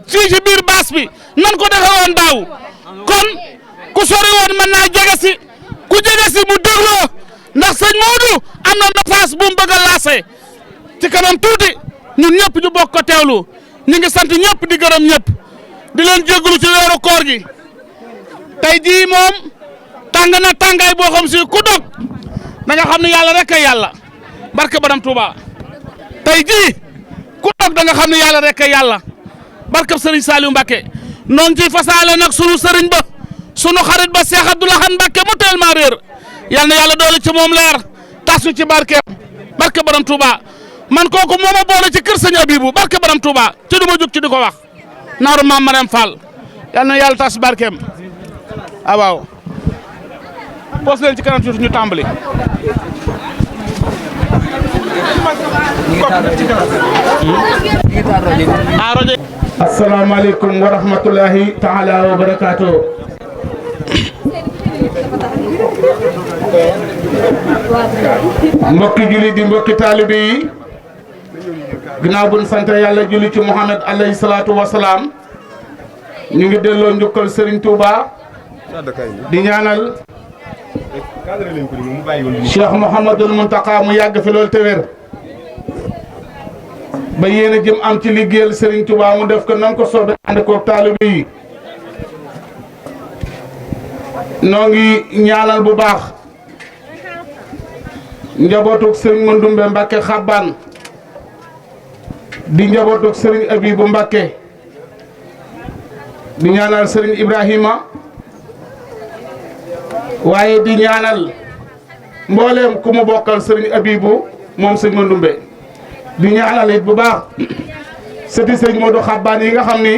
fii ci biir baas bi nan ko defe woon daaw kon ku sori woon mën naa jege si ku jege si mu dégloo ndax sëñ Modou am na message bu mu bëgg a lancé ci kanam tuuti ñun ñëpp ñu bokk ko teewlu ñu ngi sant ñëpp di gërëm ñëpp di leen jégalu ci weeru koor gi tey jii moom tàng na tàngaay boo xam si ku dog da nga xam ne yàlla rek ay yàlla barke Borom Touba tey jii ku dog da nga xam ne yàlla rek ay yàlla barke Serigne Saliou Mbacké noo ngi ciy fasaale nag sunu Serigne ba sunu xarit ba Cheikh Abdoulahan Mbacké mu tellement réer yal na yàlla doole ci moom leer tasu ci barke Borom Touba man kooku moo ma boole ci kër sëñ Abibou barke Borom Touba ci du ma jug ci di ko wax naaru maam Marème Fall yal na yàlla tas barkeem waaw poos leen ci kanam tuuti ñu tàmbali. asalaamaaleykum wa rahmatulahi taala wa barakaatu. mbokki julli di mbokki taalibe yi ginnaaw bu ñu sant yàlla julli ci Muhammad alayhi salaatu wa salaam ñu ngi delloo njukkal Serigne Touba di ñaanal Cheikh Mouhamadul Mountakha mu yàgg fi loolu te wér ba yéen a jëm am ci liggéeyal Serigne Touba mu def ko nan ko soobee ànd koog taalibe yi noo ngi ñaanal bu baax njabootug Serigne Mandoumbe Mbacké Xabbaan di njabootug Serigne Abibou Mbacké di ñaanal Serigne Ibrahima waaye di ñaanal mbooleem ku mu bokkal Serigne Abibou moom Serigne Mandoumbe di ñaanal it bu baax sëti Serigne Modou Xabbaan yi nga xam ni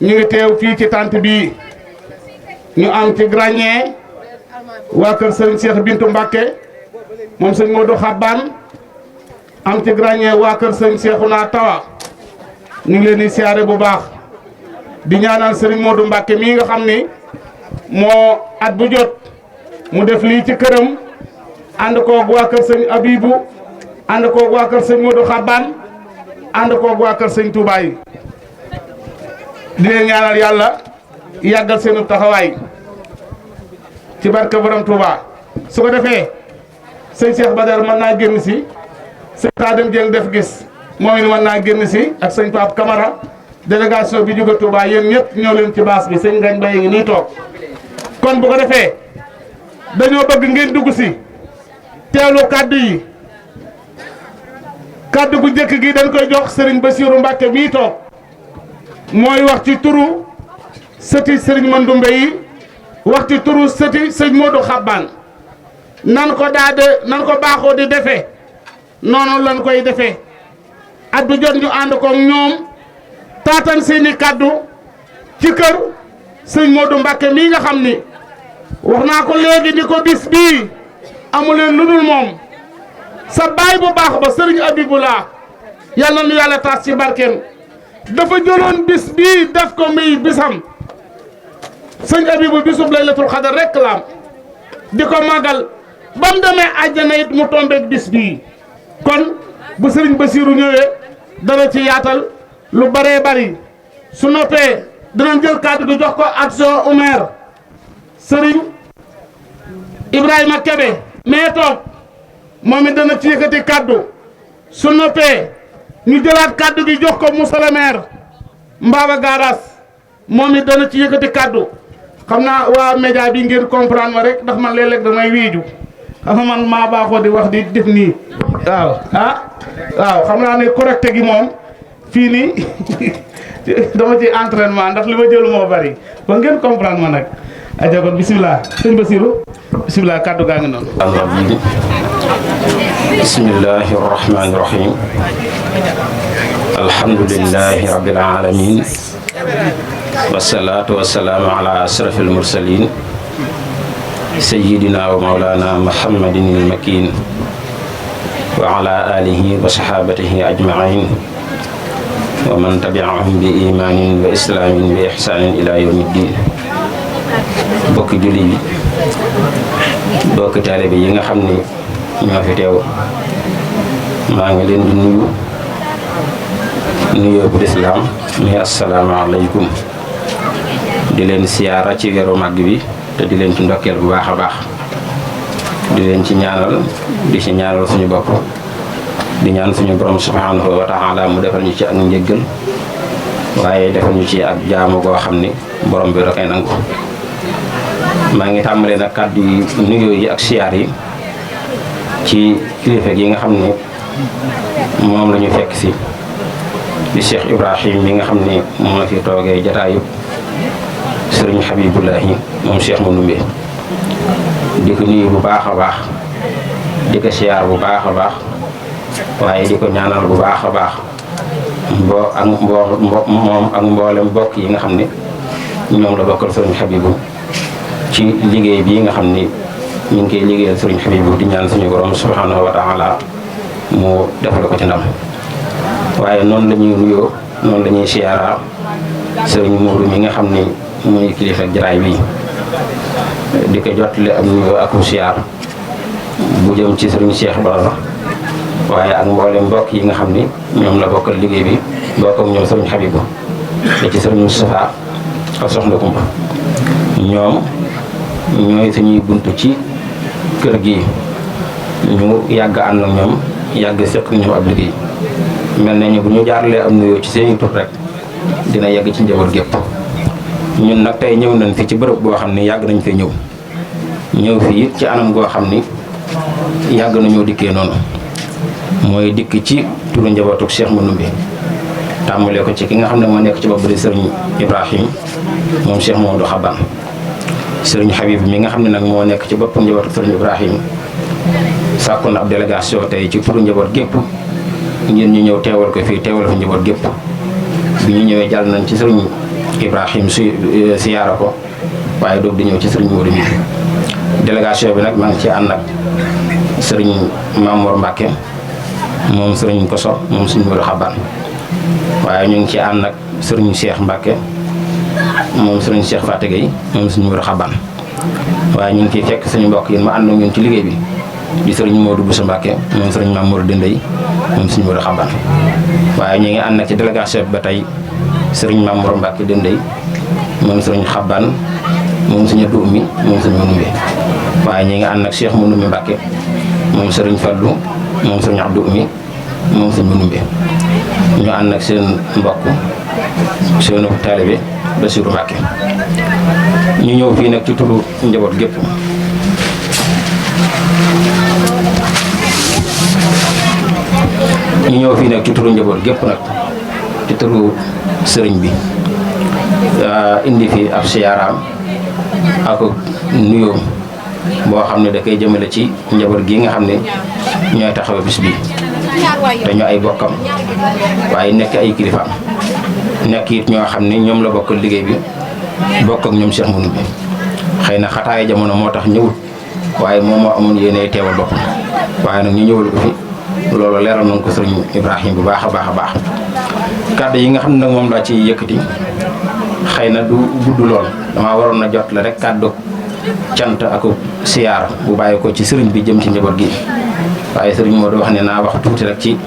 ñu ngi teew fii ci tànt bii ñu am ci grañee waa kër Serigne Cheikh Bintou Mbacké moom Serigne Modou Xabbaan am ci grañee waa kër Serigne Cheikhouna Tawa ñu ngi leen di siyaare bu baax di ñaanal Serigne Modou Mbacké mii nga xam ni moo at bu jot mu def lii ci këram ànd koog waa kër Serigne Abibou ànd koog waa kër Serigne Modou Xabbaan ànd koog waa kër Serigne Touba yi di leen ñaanal yàlla yàggal seenu taxawaay ci barke Borom Touba su ko defee sëñ Cheikh Badar mën naa génn si sëñ Tadem Dieng def gis moom it mën naa génn si ak sëñ Pape Camara délégation bi jóge Touba yéen ñëpp ñëw leen ci baas bi sëñ Ngañ Baye ngi nii toog kon bu ko defee dañoo bëgg ngeen dugg si teewlu kaddu yi kaddu gu njëkk gi dañ koy jox Serigne Bassirou Mbacké mii toog mooy wax ci turu sëti Serigne Mandoumbe yi wax ci turu sëti sëñ Modou Xabbaan nan ko baaxoo di defee noonu lañ koy defee at bu jot ñu ànd ko ñoom taatan seeni kaddu ci kër sëñ Modou Mbacké mii nga xam ni wax naa ko léegi ni ko bis bii amuleen lu dul moom sa baay bu baax ba Serigne Abibou laa yal na nu yàlla taas ci barkeem dafa jëloon bis bii def ko muy bisam sëñ Abibou bisub laylatul xadar rek la di ko màggal ba mu demee àjjana it mu tombeek bis bii kon bu Serigne Bassirou ñëwee dana ci yaatal lu bëree bëri su noppee dinañ jël kàddu gi jox ko action Omer Serigne Ibrahima Kebe mais toog moom it dana ci yëkkati kàddu su noppee ñu jëlaat kàddu gi jox ko Moussa le maire Mbaba Garas moom it dana ci yëkkati kàddu xam naa waa média bi ngeen comprendre ma rek ndax man léeg-léeg damay wiiju xam nga man maa baaxoo di wax di def nii waaw waaw xam naa ne correcte gi moom fii nii dama ci entraînement ndax li ma jël moo bari ba ngeen comprendre ma nag aja kon bisimilah sëñ Bassirou bisimilah kàddu gaa ngi noonu bismillahi rahmani rahim alhamdulillahi rabbil alamin wasalaatu wasalaamu ala asrafil mursalin sayyidina wa mawlana muhammadin al-makin wa ala alihi wa sahabatihi ajmain wa man tabi'ahum bi imanin wa islamin bi ihsanin ila yawmiddin bokki julli yi bokki taalibe yi nga xam ne ñoo fi teew maa ngi leen di nuyu nuyoo bu lislaam muy asalaamaaleykum di leen siyaara ci weeru màgg bi te di leen ci ndokkeel bu baax a baax di leen ci ñaanal di ci ñaanal suñu bopp di ñaan suñu borom subhanahu wa taala mu defal ñu ci ak njëggal waaye defal ñu ci ak jaamu goo xam ni borom bi da koy nangu. maa ngi tàmbalee nag kàddu yi nuyoo yi ak siyaar yi ci kilifa gi nga xam ne moom la ñu fekk si di Cheikh Ibrahim mi nga xam ne moo fi toogee jataayu sëriñ Habibullahi moom Cheikh Mandoumbe di ko nuyu bu baax a baax di ko siyaar bu baax a baax waaye di ko ñaanal bu baax a baax moom ak mboolem bokk yi nga xam ne ñoom la bokkal sëriñ Habibu ci liggéey bii nga xam ni ñu ngi koy liggéeyal sëriñ Habibu di ñaan suñu borom subhanahu wa taala mu defal ko ci ndam. waaye noonu la ñuy nuyoo noonu la ñuy siyaara sëriñ Moodu mi nga xam ni muy kilifa jaraay bi di ko jottale am nuyoo ak siyaar bu jëm ci sëriñ Cheikh Bara waaye ak mboolem mbokk yi nga xam ni ñoom la bokkal liggéey bi bokk ak ñoom sëriñ Habibu da ci sëriñ Moustapha ak soxna Kumba ñoom ñooy suñuy buntu ci kër gi ñu yàgg ànd ak ñoom yàgg seq ñoom ab liggéey mel nañu bu ñu jaaralee am nuyoo ci seeni tur rek dina yegg ci njaboot gépp ñun nag tey ñëw nañ fi ci bërëb boo xam ni yàgg nañ fee ñëw fi it ci anam goo xam ni yàgg nañoo dikkee noonu mooy dikk ci turu njabootuk Cheikh Mandoumbe tàmbalee ko ci ki nga xam ne moo nekk ci bopp di sëriñ Ibrahim moom Cheikh Mamadou Xaban sëriñ Habib mi nga xam ne nag moo nekk ci bopp njabootuk sëriñ Ibrahim sàkku na ab délégation tey ci turu njaboot gépp ngeen ñu ñëw teewal ko fii teewal fa njaboot gépp bi ñu ñëwee jàll nañ ci sëriñ Ibrahim siyaara ko waaye doog di ñëw ci sëriñ Modou mi délégation bi nag maa ngi ci ànd ak sëriñ Mamour Mbacke moom sëriñ Koso moom sëriñ Modou Xaban waaye ñu ngi ci ànd ak sëriñ Cheikh Mbacke moom sëriñ Cheikh Faté Gueye moom sëriñ Modou Xaban waaye ñu ngi ciy fekk suñu mbokk yi ma ànd ak ñun ci liggéey bi di sëriñ Modou Boussa Mbacke moom sëriñ Mamour Dendey moom sëriñ Modou Xaban waaye ñu ngi ànd ak ci délégation bi ba tey sëriñ Mamour Mbacke Dendey moom sëriñ Xaban moom sëriñ Abdou Oumy moom sëriñ Mandoumbe waaye ñu ngi ànd ak Cheikh Mandoumbe Mbacke moom sëriñ Fallou moom sëriñ Abdou Oumy moom sëriñ Mandoumbe ñu ànd ak seen mbokk seen taalibe Bassirou Mbacke ñu ñëw fii nag ci turu njaboot gépp nag ci turu sëriñ bi indi fi ab siyaaraam ak nuyoo boo xam ne da koy jëmale ci njaboot gi nga xam ne ñooy taxawe bis bi te ñu ay bokkam waaye nekk ay kilifaam nekk it ñoo xam ne ñoom la bokkal liggéey bi bokk ak ñoom Cheikh Mandoumbe xëy na xataay jamono moo tax ñëwut waaye moom moo amoon yéene teewal boppam waaye nag ñu ñëwal ko fi loolu leeral nañ ko sëriñ Ibrahim bu baax a baax kàddu yi nga xam ne nag moom laa ci yëkkati xëy na du gudd lool damaa waroon na jot la rek kàddu cant ak siyaar bu bàyyi ko ci sëriñ bi jëm ci njaboot gi waaye sëriñ moo wax ne naa wax tuuti rek ci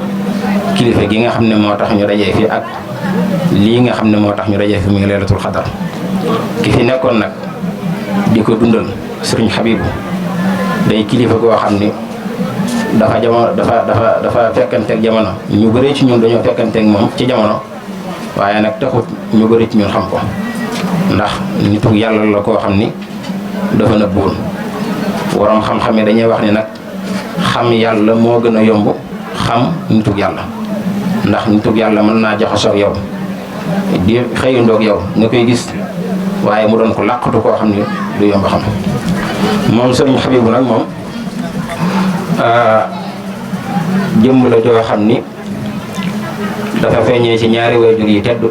kilifa gi nga xam ne moo tax ñu dajee fi ak lii nga xam ne moo tax ñu dajee fi muy leelatul xadar ki fi nekkoon nag di ko dundal sëriñ Habibu day kilifa goo xam ni dafa fekkanteeg jamono ñu bëri ci ñun dañoo fekkanteeg moom ci jamono waaye nag taxut ñu bëri ci ñun xam ko ndax nitu yàlla la koo xam ni dafa nëbbuwoon waroom xam-xam yi dañuy wax ni nag xam yàlla moo gën a yomb xam nitug yàlla ndax nitug yàlla mën naa jaxasoo yow di xëyandoog yow nga koy gis waaye mu doon ko làqatu koo xam ni du yomb xam moom sëriñ Habibu nag moom jëmm la joo xam ni dafa feeñee ci ñaari waajur yi tedd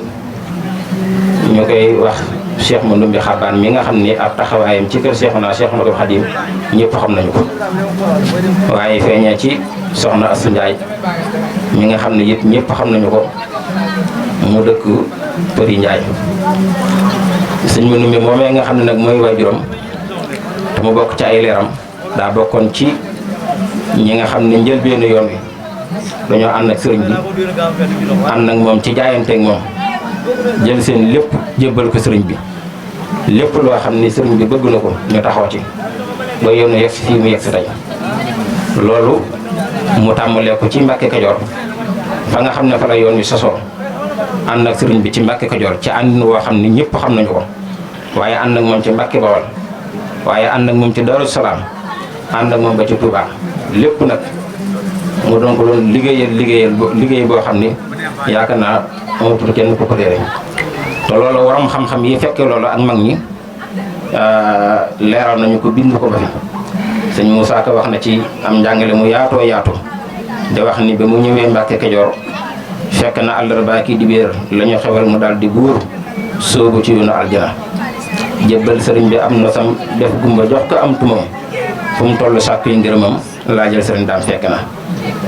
ñu koy wax Cheikh Mandoumbe Xaban mi nga xam ni ab taxawaayam ci kër Cheikhuna Khadim ñëpp xam nañu ko waaye feeñee ci soxna Astou Ndiaye mi nga xam ne it ñëpp xam nañu ko mu dëkk Përi Ndiaye sëñ Mandoumbe moomee nga xam ne nag mooy waajuram te mu bokk ci ay leeram daa bokkoon ci ñi nga xam ne njëlbeenu yoon wi dañoo ànd ak sëriñ bi ànd ak moom ci jaayanteeg moom jël seen lépp jébbal ko sëriñ bi lépp loo xam ni sëriñ bi bëgg na ko ñu taxaw ci ba yoonu yegg si fii mu yegg si tey loolu mu tàmbalee ko ci Mbàkke Kajoor fa nga xam ne fa la yoon wi sosoo ànd ak sëriñ bi ci Mbàkke Kajoor ci àndin woo xam ni ñëpp xam nañu ko waaye ànd ak moom ci Mbàkke Bawol waaye ànd ak moom ci Daaru Salaam ànd ak moom ba ci Touba lépp nag mu doon ko doon liggéey boo xam ni yaakaar naa amatul kenn ku ko réere te loolu waram xam-xam yi fekkee loolu ak mag ñi leeral nañu ko bind ko ba fi sëñ Moussa Ka wax na ci am njàngale mu yaatoo yaatu di wax ni ba mu ñëwee Mbàkke Kajoor fekk na àllarba ki dibéer la ñu xewal mu daal di buur soobu ci yoonu aljana jébbal sëriñ bi am nosam def gumba jox ko am tumam fu mu toll sàkku yi ngërëmam laajal sëriñ daam fekk na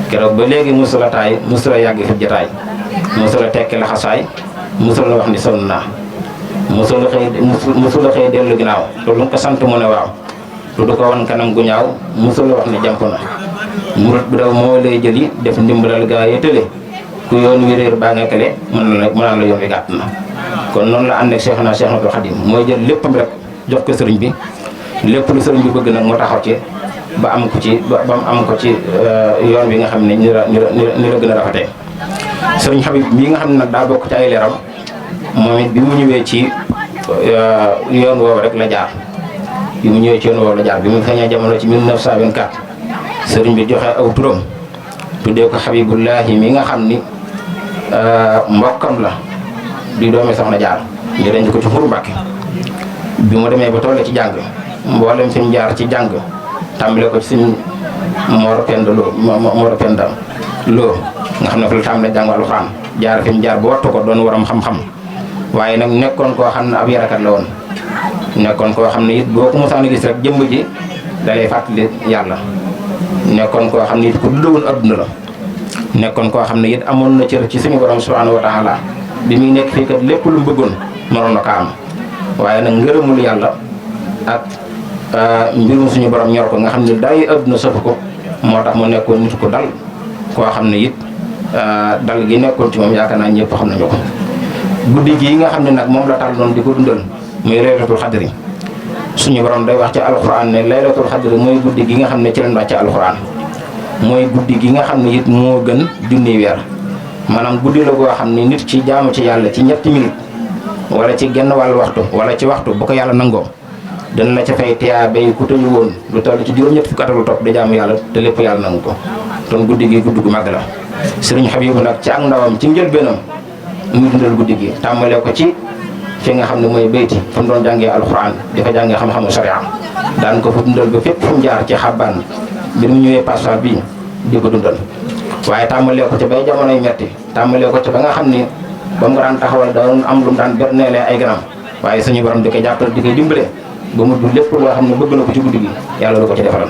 keroog ba léegi musula taay musula yàgg fi jataay musula tekki laxasaay musula wax ni sonn naa musula xëy dellu ginnaaw loolu nga ko sant mu ne waaw lu du ko wan kanam gu ñaaw musula wax ni jàmp na murit bi daw moo lay jëli def ndimbalal gaa yi tële ku yoon wi réer baa nga kale mën naa la yoon wi gàtt na kon noonu la ànd ak Cheikhna Cheikh Ahmadou Khadim mooy jël léppam rek jox ko sëriñ bi lépp lu sëriñ bi bëgg nag moo taxaw ci ba am ko ci yoon bi nga xam ne ni la gën a rafetee sëriñ Habib mii nga xam ne nag daa bokk ci ay leeram moom it bi mu ñëwee ci yoon woowu rek la jaar bi mu feeñee jamono ci 1924 sëriñ bi joxe aw turam tuddee ko Habibullahi mi nga xam ni mbokkam la di doomi soxna jaar ñu denc ko ci Xuru Mbàkke bi mu demee ba toll ci jàng mboolem fi mu jaar ci jàng tàmbale ko ci suñ Mor Penda Lo nga xam ne fa la tàmbale jàng alxuraan jaar fi mu jaar ba wattu ko doon waram xam-xam waaye nag nekkoon koo xam ne ab yarakat la woon nekkoon koo xam ne it boo ko mosaan a gis rek jëmb ji dalay fàttali yàlla nekkoon koo xam ne it ku duddawoon adduna la nekkoon koo xam ne it amoon na cër ci suñu borom subhanahu wa taala bi muy nekk fii kat lépp lu mu bëggoon mënoon na ko am waaye nag ngërëmul yàlla ak mbirum suñu borom ñor ko nga xam ne day adduna sëf ko moo tax mu nekkoon nit ku dal koo xam ne it dal gi nekkoon ci moom yaakaar naa ñëpp xam nañu ko guddi gi nga xam ne nag moom la tal noonu di ko dundal muy laylatul xadri suñu borom day wax ci alxuraan ne laylatul xadri mooy guddi gi nga xam ne ci lañ wax ci alxuraan mooy guddi gi nga xam ne it moo gën junni weer maanaam guddi la goo xam ne nit ci jaamu ci yàlla ci ñetti minute wala ci genn wàllu waxtu wala ci waxtu bu ko yàlla nangoo dana la ca fay tiyaa bay ku tëju woon lu toll ci juróom-ñett fukki at lu topp di jaamu yàlla te lépp yàlla nangu ko kon guddi gi guddi gu màgg la sëriñ Habibu nag ci ak ndawam ci njëlbeenam muy dundal guddi gi tàmbalee ko ci fi nga xam ne mooy bayti fa mu doon jàngee alxuraan di fa jàngee xam-xamu sharia daan ko fa dundal ba fépp fu mu jaar ci xabbaan bi mu ñëwee passeport bi di ko dundal waaye tàmbalee ko ci bay jamonoy metti tàmbalee ko ci ba nga xam ni ba mu daan taxawal doon am lu mu daan berneelee ay ganam waaye suñu borom di ko jàppale di koy dimbale ba mu du lépp loo xam ne bëgg na ko ci guddi gi yàlla du ko ci defaral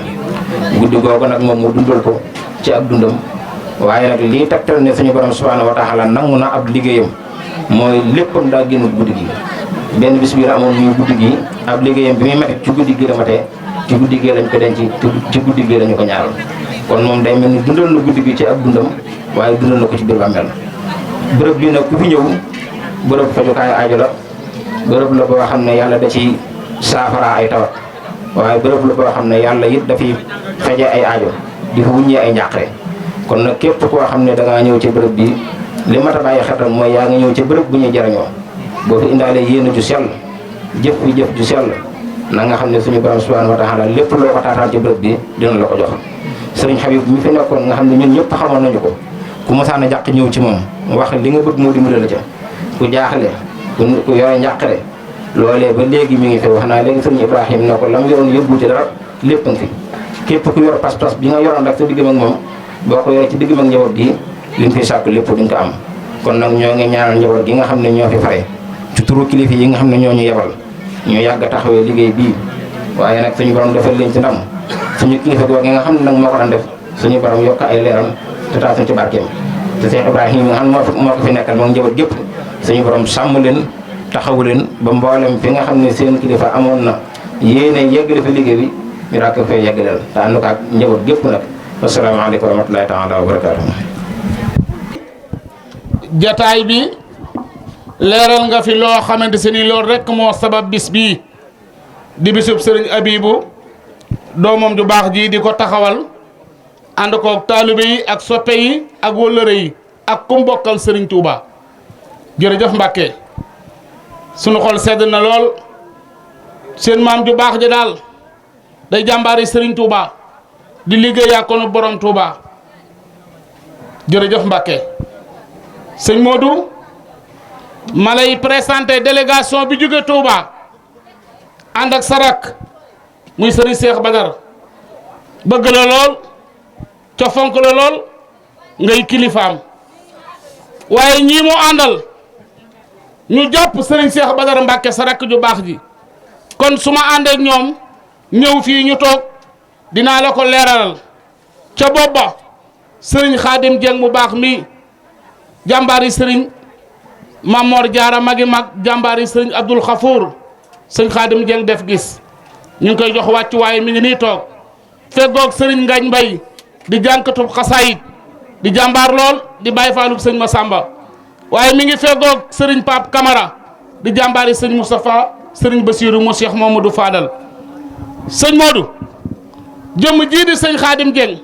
guddi googu nag moom mu dundal ko ci ab dundam waaye nag lii tegtal ne suñu borom subhanahu wa taala nangu na ab liggéeyam mooy léppam daa génnul guddi gi benn bis biir amoon muy guddi gi ab liggéeyam bi muy métti ci guddi gi la matee ci guddi gi lañ ko denc ci guddi gi lañu ko ñaaral kon moom day mel ni dundal na guddi gi ci ab dundam waaye dundal na ko ci biir bàmmeel bërëb bi nag ku fi ñëw bërëb fajukaay aajo la bërëb la boo xam ne yàlla da ci saafara ay tawat waaye bërëb la boo xam ne yàlla it dafay faje ay aajo di fa wuññee ay njàqare kon nag képp koo xam ne da ngaa ñëw ci bërëb bi li mat a bàyyi xetam mooy yaa ngi ñëw ci bërëb bu ñuy jariñoo boo fi indaalee yéene ju sell jëf fi jëf ju sell na nga xam ne suñu borom subhanahu wa taala lépp loo ko taataan ci bërëb bi dina la ko jox sëriñ Habib mi fi nekkoon nga xam ne ñun ñëpp xamoon nañu ko ku mosaan a jàq ñëw ci moom wax li nga bëgg moo dimbali la ca ku jaaxle ku yore njàqare loolee ba léegi mi ngi fi wax naa léegi sëriñ Ibrahima ne ko la mu yoroon yóbbu ci dara lépp nga fi képp ku yor pas-pas bi nga yoroon rek sa diggam ak moom boo ko yoree ci diggam ak njaboot gi li nga fiy sàkk lépp duñ ko am kon nag ñoo ngi ñaanal njaboot gi nga xam ne ñoo fi fare ci turu kilifa yi nga xam ne ñoo ñu yebal ñu yàgg a taxawee liggéey bii waaye nag suñu borom defal leen ci ndam suñu kilifa googu nga xam ne nag moo ko daan def suñu borom yokk ay leeram te taasuñ ci barkeem te Cheikh Ibrahima nga xam ne moo ko fi nekkal moom njaboot gépp suñu borom sàmm leen taxawu leen ba mboolem fi nga xam ne seen kilifa amoon na yéene yeggale fi liggéey bi ñu daa ko fay yeggaleel te ànd ko ak njaboot gépp nag wasalaamaaleykum wa rahmatulahi taala wa barakaatu jataay bi leeral nga fi loo xamante se ni loolu rekk moo sabab bis bii di bisub sëriñ Abibu doomam ju baax ji di ko taxawal ànd koog taalibe yi ak soppe yi ak wëllëre yi ak kum bokkal sëriñ Touba jërëjëf Mbàkke sunu xol sedd na lool seen maam ju baax ji daal day jàmbaari sëriñ Touba di liggéey ak konu borom Touba jërëjëf Mbàkke sëñ Modou ma lay présenté délégation bi jóge Touba ànd ak sarak muy sëriñ Cheikh Badar bëgg la lool ca fonk la lool ngay kilifaam waaye ñii mu àndal ñu jàpp sëriñ Cheikh Badar Mbàkke sarak ju baax ji kon su ma àndeek ñoom ñëw fii ñu toog dinaa la ko leeralal ca booba sëriñ Xaadim Jeng mu baax mi jàmbaari sëriñ Mamor Jaara magi mag jàmbaari sëriñ Abdul Xafuur sëriñ Xaadim Jeng def gis ñu ngi koy jox wàccu waaye mi ngi nii toog feggoog sëriñ Ngañ Mbay di jànkatub xasaayit di jàmbaar lool di bàyyi faalub sëriñ Masamba waaye mi ngi feggoog sëriñ Pape Camara di jàmbaari sëriñ Moustapha sëriñ Basiiru mu Cheikh Mamadou Fadal sëñ Modou jëmm jii di sëñ Xaadim Jeng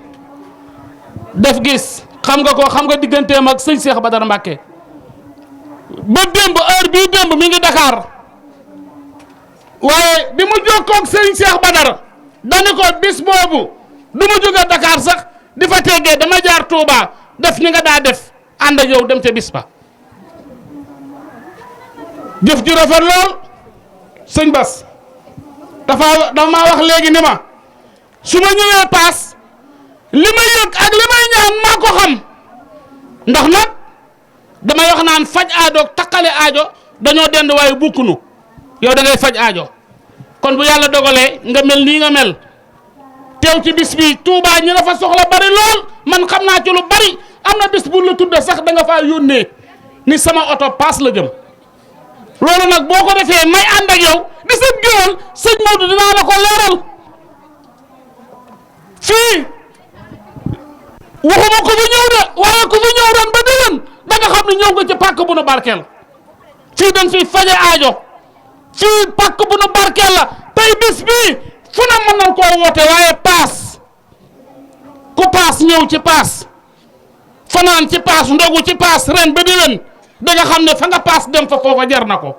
def gis xam nga ko xam nga digganteem ak sëñ Cheikh Badar Mbàkke ba démb heure bii démb mi ngi Dakar waaye bi mu jokkoog sëñ Cheikh Badar dañu ko bis boobu du ma jóge Dakar sax di fa teggee dama jaar Touba def ni nga daa def ànd ak yow dem ca bis ba jëf ju rafet lool sëñ Bas dafa maa wax léegi ni ma su ma ñëwee paas li may yëg ak li may ñaan maa ko xam ndax nag damay wax naan faj aajo takkale aajo dañoo dend waaye bukkunu yow da ngay faj aajo kon bu yàlla dogalee nga mel nii nga mel teew ci bis bi Touba ñi nga fa soxla bari lool man xam naa ci lu bari am na bis bu la tudde sax da nga faa yónnee ni sama oto paas la jëm loolu nag boo ko defee may ànd ak yow di sa géwal sëñ Modou dinaa la ko leeral fii waxuma ko fi ñëw de waaye ku fi ñëw ren ba déwén da nga xam ne ñëw nga ci pàkk bu nu barkeel fii dañ fi faje aajo fii pàkk bu nu barkeel la tey bis bii fu na mën nañ koo woote waaye paas ku paas ñëw ci paas fanaan ci paas ndogu ci paas ren ba déwén da nga xam ne fa nga paas dem fa foofa jar na ko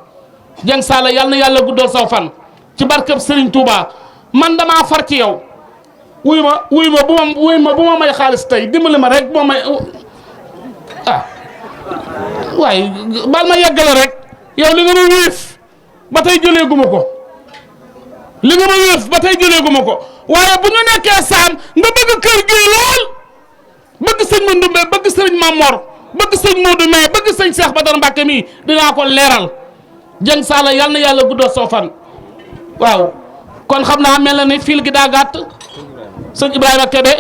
Jeng Saala yal na yàlla guddal saw fan ci barkeb Serigne Touba man damaa far ci yow wuy ma bu ma may xaalis tey dimbali ma rek boo may ah waaye baal ma yeggale rek yow li nga ma wéef ba tey jëlee guma ko li nga ma wéef ba tey jëlee guma ko waaye bu ñu nekkee saam nga bëgg kër gi lool bëgg sëñ Mandumbe bëgg sëriñ Mamor bëgg sëñ Modou mais bëgg sëñ Cheikh Badar Mbàkke mii dinaa ko leeral Jeng Saala yal na yàlla guddal soo fan waaw kon xam naa mel na ni fil gi daa gàtt sëñ Ibrahima Kebe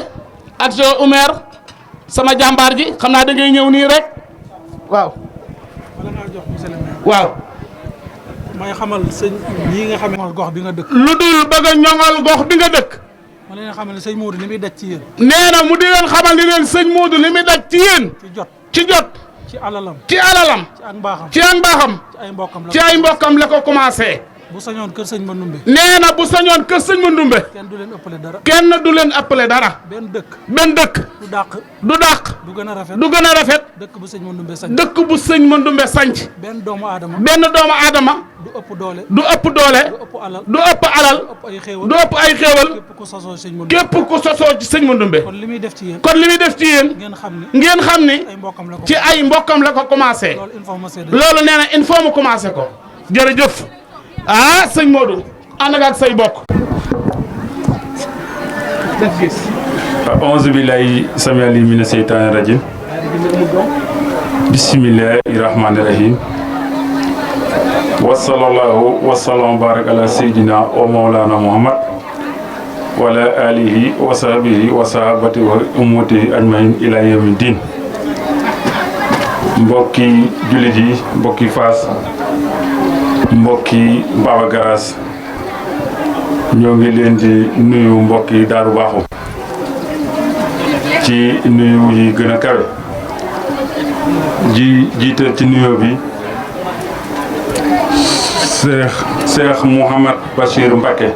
ak Cheikh Oumer sama jàmbaar ji xam naa da ngay ñëw nii rek waaw waaw may xamal sëñ ñii nga xam gox bi nga dëkk lu dul bëgg a ñoŋal gox bi nga dëkk ma leen xamal ne sëñ Modou li muy daj ci yéen nee na mu di leen xamal ni leen sëñ Modou li muy daj ci yéen ci jot ci alalam ci alalam ci ak mbaaxam ci ak mbaaxam ci ay mbokkam la ko commencé bu sañoon kër sëñ Mandumbe nee na bu sañoon kër sëñ Mandumbe kenn du leen ëppale dara kenn du leen ëppale dara benn dëkk du dàq du gën a rafet du gën a rafet dëkk bu sëñ Mandumbe sanc dëkk bu sëñ Mandumbe sanc benn doomu aadama du ëpp doole du ëpp alal du ëpp ay xéewal képp ku sosoo ci sëñ Mandumbe kon li muy def ci yéen ngeen xam ni ci ay mbokkam la ko commencé loolu nee na il faut mu commencé ko jërëjëf ah sëñ Modou ànd ak say bokk def gis a'uuzu billaahi samii aliim mina seytaani rajiim bismillaahi rahmaani rahiim wa sallallaahu wa sallam barak ala seydina wa mawlana muhammad wa ala alihi wa sahbihi wa sahabatihi wa ummatihi ajmain ila yawmi din mbokki jullit yi mbokki Fass mbokki Baba Garaas ñoo ngi leen di nuyu mbokki Daaru Baaxu ci nuyu yi gën a kawe jiital ci nuyoo bi Cheikh Mouhamad Bachir Mbacké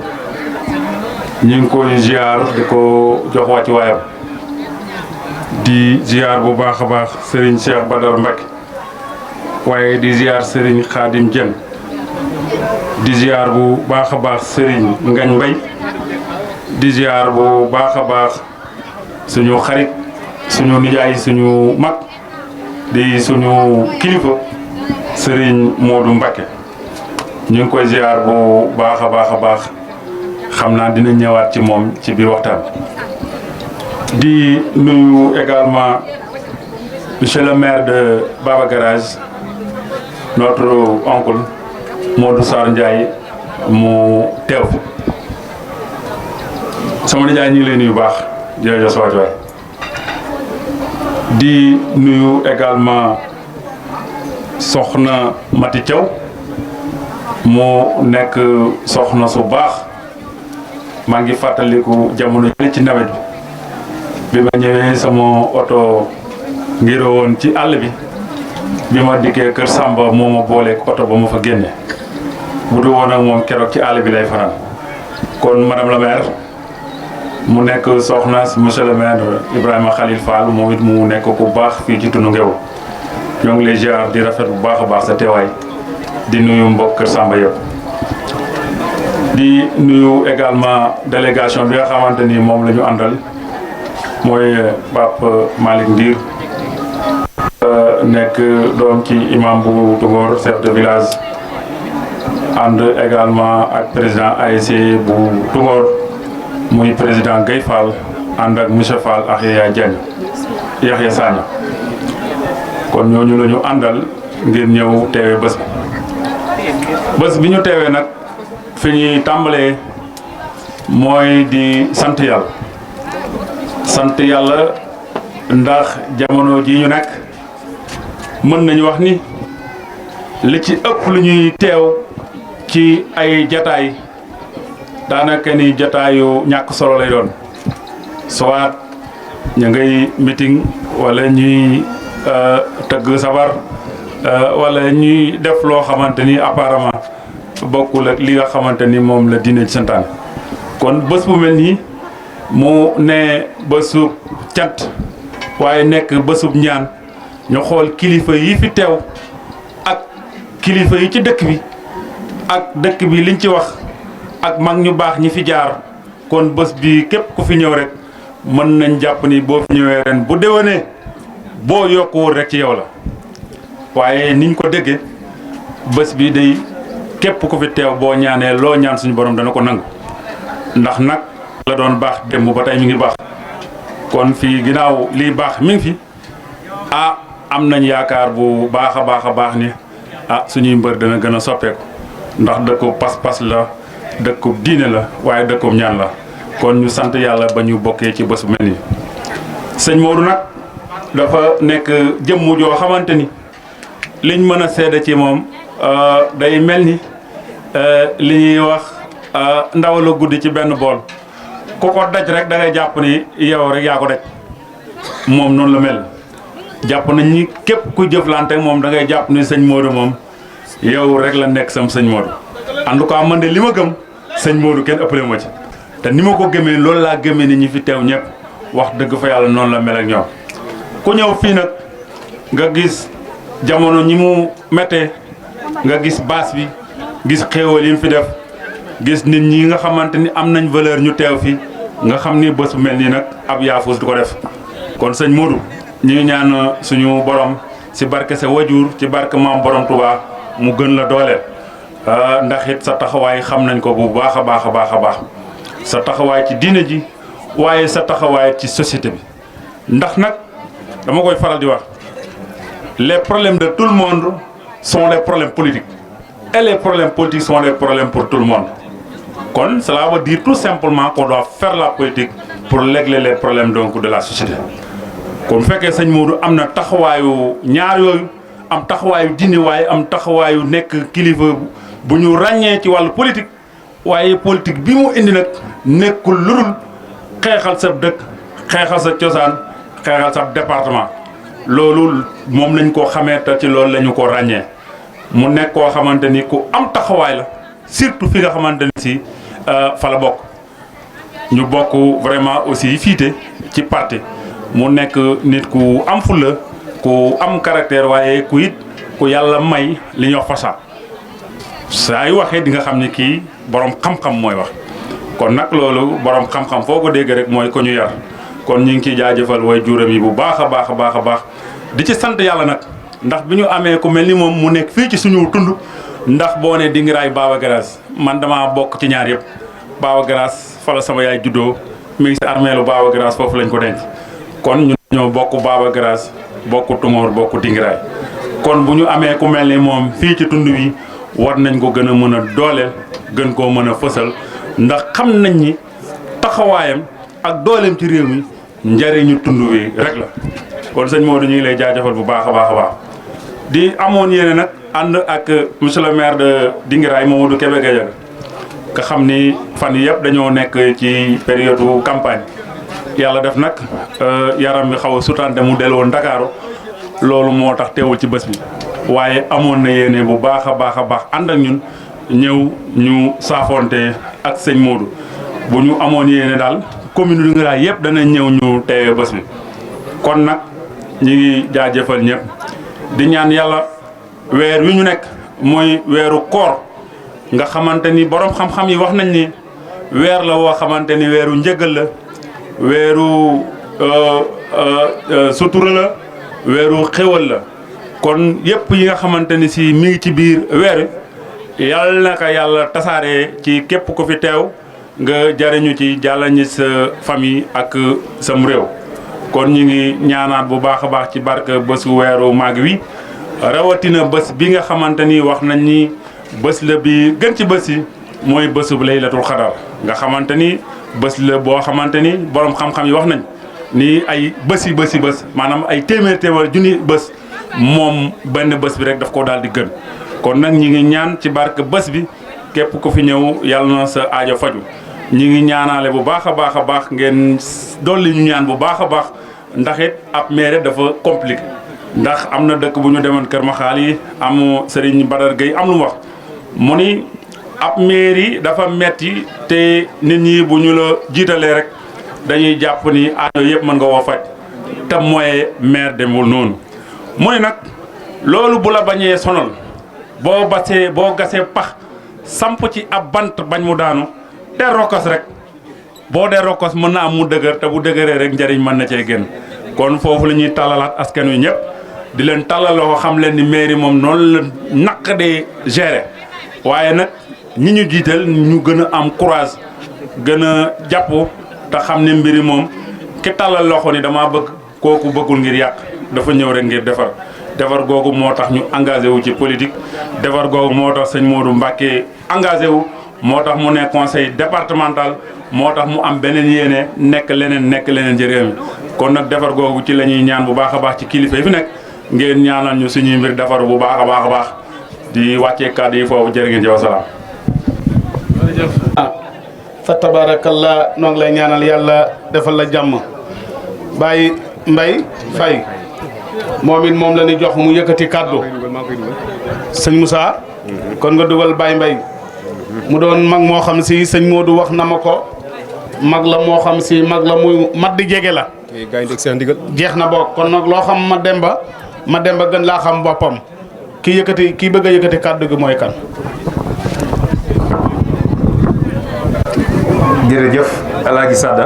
ñu ngi koy ziar di ko jox wàcc waayam di ziar bu baax a baax Serigne Cheikh Badar Mbacké waaye di ziar Serigne Khadim Dieng di ziar bu baax a baax Serigne Ngagne Mbaye di ziar bu baax a baax suñu xarit suñu nijaay suñu mag di suñu kilifa Serigne Modou Mbacké ñu ngi koy ziar bu baax a baax a baax xam naa dina ñëwaat ci moom ci biir waxtaan di nuyu également monsieur le maire de Baba Garage notre oncle Modou Sarr Ndiaye mu teew fi sama nijaay ñu ngi lay nuyu baax jërëjëf sa waay di nuyu également soxna Mati Thiaw mu nekk soxna su baax maa ngi fàttaliku jamono jële ci nawet bi ma ñëwee sama oto ngiroo woon ci àll bi ma dikkee kër Samba moo ma booleeg oto ba ma fa génne bu du woon ak moom keroog ci àll bi lay fanaan kon madame la maire mu nekk soxna monsieur le maire Ibrahima Khalil Fall moom it mu nekk ku baax fii ci tunu Ngéwul ñoo ngi lay ziar di rafet bu baax a baax sa teewaay di nuyu mbokk kër Samba yëpp di nuyu également délégation bi nga xamante ni moom la ñu àndal mooy Pape Malick Ndir nekk doom ci imam bu Tungor chef de village ànd également ak président ASC bu Tungor muy président Guèye Fall ànd ak monsieur Fall ak Yaxya Sagna kon ñooñu la ñu àndal ngir ñëw teewe bés bi ñu teewee nag fi ñuy tàmbalee mooy di sant yàlla ndax jamono ji ñu nekk mën nañu wax ni li ci ëpp lu ñuy teew ci ay jataay daanaka ni jataayu ñàkk solo lay doon soit ñu ngay meeting wala ñuy tëgg sabar wala ñuy def loo xamante ni apparemment bokkul ak li nga xamante ni moom la diine ci santaan kon bés bu mel nii mu ne bésub cant waaye nekk bésub ñaan ñu xool kilifa yi fi teew ak kilifa yi ci dëkk bi ak dëkk bi liñ ci wax ak mag ñu baax ñi fi jaar kon bés bi képp ku fi ñëw rek mën nañ jàpp ni boo fi ñëwee ren bu déwénee boo yokkuwul rek ci yow la waaye niñ ko déggee bés bi day képp ku fi teew boo ñaanee loo ñaan suñu borom dana ko nangu ndax nag la doon baax démb ba tey mi ngi baax kon fii ginnaaw lii baax mi ngi fi am nañ yaakaar bu baax a baax ni suñuy mbër dana gën a soppeeku ndax dëkku pas-pas la dëkku diine la waaye dëkku ñaan la kon ñu sant yàlla ba ñu bokkee ci bés bu mel nii sëñ Modou nag dafa nekk jëmm joo xamante ni liñ mën a seede ci moom day mel ni li ñuy wax ndaw la guddi ci benn bool ku ko daj rek da ngay jàpp ni yow rek yaa ko daj moom noonu la mel jàpp nañ ni képp ku jëflante ak moom da ngay jàpp ni sëñ Modou moom yow rek la nekk sam sëñ Modou en tout cas man de li ma gëm sëñ Modou kenn ëppale ma ci te ni ma ko gëmee loolu laa gëmee ni ñi fi teew ñëpp wax dëgg fa yàlla noonu la mel ak ñoom ku ñëw fii nag nga gis jamono ñi mu méttee nga gis baas bi gis xéewal yi mu fi def gis nit ñi nga xamante ni am nañ valeur ñu teew fi nga xam ni bés bu mel nii nag ab yaafus du ko def kon sëñ Modou ñu ñaan suñu borom si barke sa wajur ci barke maam borom Touba mu gën la dooleel ndax it sa taxawaay xam nañ ko bu baax a baax sa taxawaay ci diine ji waaye sa taxawaay ci société bi ndax nag dama koy faral di wax les problèmes de tout le monde sont les problèmes politiques et les problèmes politiques sont les problèmes pour tout le monde kon cela veut dire tout simplement qu'on doit faire la politique pour régler les problèmes donc de la société kon fekkee sëñ Modou am na taxawaayu ñaar yooyu am taxawaayu diine waaye am taxawaayu nekk kilifa bu ñu ràññee ci wàllu politique waaye politique bi mu indi nag nekkul lu dul xeexal sa dëkk xeexal sa cosaan xeexal sa département loolu moom lañ ko xamee te ci loolu la ñu ko ràññee mu nekk koo xamante ni ku am taxawaay la surtout fi nga xamante ni si fa la bokk ñu bokk vraiment aussi fiite ci parti mu nekk nit ku am fulla ku am caractère waaye ku it ku yàlla may li ñuy wax façon saa yu waxee di nga xam ne kii borom xam-xam mooy wax kon nag loolu borom xam-xam foo ko dégg rek mooy ko ñu yar kon ñu ngi ciy jaajëfal way juuram yi bu baax a baax a baax a baax di ci sant yàlla nag ndax bi ñu amee ku mel ni moom mu nekk fii ci suñu tund ndax boo ne Dingiraay Baba Garage man damaa bokk ci ñaar yëpp Baba Garage fa la sama yaay juddoo mi ngi si armeelu Baba Garage foofu lañ ko denc kon ñu ñoo bokk Baba Garage bokk Tumóor bokk Dingiraay kon bu ñu amee ku mel ni moom fii ci tund wi war nañ ko gën a mën a dooleel gën koo mën a fësal ndax xam nañ ni taxawaayam ak dooleem ci réew mi njariñu tund wi rek la kon sëñ Modou ñu ngi lay jaajëfal bu baax a baax a baax di amoon yéene nag ànd ak monsieur le maire de Dingiraay Mamadou Kébé Gadiaga nga xam ni fan yëpp dañoo nekk ci période campagne yàlla def nag yaram bi xaw a sutante mu dellu woon Ndakaaru loolu moo tax teewul ci bés bi waaye amoon na yéene bu baax a baax a baax ànd ak ñun ñëw ñu saafonte ak sëñ Modou bu ñu amoon yéene daal commune Dingiraay yëpp dana ñëw ñu teewee bés bi kon nag ñi ngi jaajëfal ñëpp di ñaan yàlla weer wi ñu nekk mooy weeru koor nga xamante ni borom xam-xam yi wax nañ ni weer la woo xamante ni weeru njëgal la weeru sutura la weeru xéwal la kon yëpp yi nga xamante ni si mi ngi ci biir weer yàlla na ko yàlla tasaare ci képp ku fi teew nga jariñu ci jàllañi sa famille ak sam réew kon ñu ngi ñaanaat bu baax a baax ci barke bésu weeru màgg wi rawatina bés bi nga xamante ni wax nañ ni bés la bi gën ci bés yi mooy bésu laylatul xadar nga xamante ni bés la boo xamante ni borom xam-xam yi wax nañ ni ay bési bés maanaam ay téeméer junni bés moom benn bés bi rek daf ko daal di gën kon nag ñi ngi ñaan ci barke bés bi képp ku fi ñëw yàlla na sa aajo faju ñi ngi ñaanaale bu baax a baax ngeen dolli ñu ñaan bu baax a baax ndax it ab maire dafa compliqué ndax am na dëkk bu ñu demoon Kër Maxaal yi am Serigne Badar Gueye am lu mu wax mu ni ab mairie dafa metti te nit ñi bu ñu la jiitalee rek dañuy jàpp ni aajo yëpp mën nga woo faj te mooy maire demul noonu mu ne nag loolu bu la bañee sonal boo gasee pax samp ci ab bant bañ mu daanu te rokkos rek boo dee rokkos mën na am mu dëgër te bu dëgëree rek njëriñ mën na cee génn kon foofu la ñuy tàllalaat askan wi ñëpp di leen tàllaloo xam leen ni mairie moom noonu la naq de gérer waaye nag ñi ñu jiital ñu gën a am courage gën a jàpp te xam ne mbiri moom ki tàllal loxo ni dama bëgg kooku bëggul ngir yàq dafa ñëw rek ngir defar googu moo tax ñu engagé wu ci politique defar googu moo tax sëñ Modou Mbacké engagé wu moo tax mu nekk conseil départemental moo tax mu am beneen yéene nekk leneen ci réew mi kon nag defar googu ci la ñuy ñaan bu baax a baax ci kilifa yi fi nekk ngeen ñaanal ñu suñuy mbir defar bu baax a baax di wàccee kàddu yi foofu jërë ngeen jëf salaam. fa tabarakallah noo ngi lay ñaanal yàlla defal la jàmm Baye Mbaye Faye moom it moom la ñu jox mu yëkkati kàddu sëñ Moussa kon nga dugal Baye Mbaye mu doon mag moo xam si sëñ Modou wax na ma ko mag la moo xam si mag la muy mat di jege la jeex na boog kon nag loo xam ma demba gën laa xam boppam kii bëgg a yëkkati kàddu gi mooy kan. jërëjëf Alaaji Sadda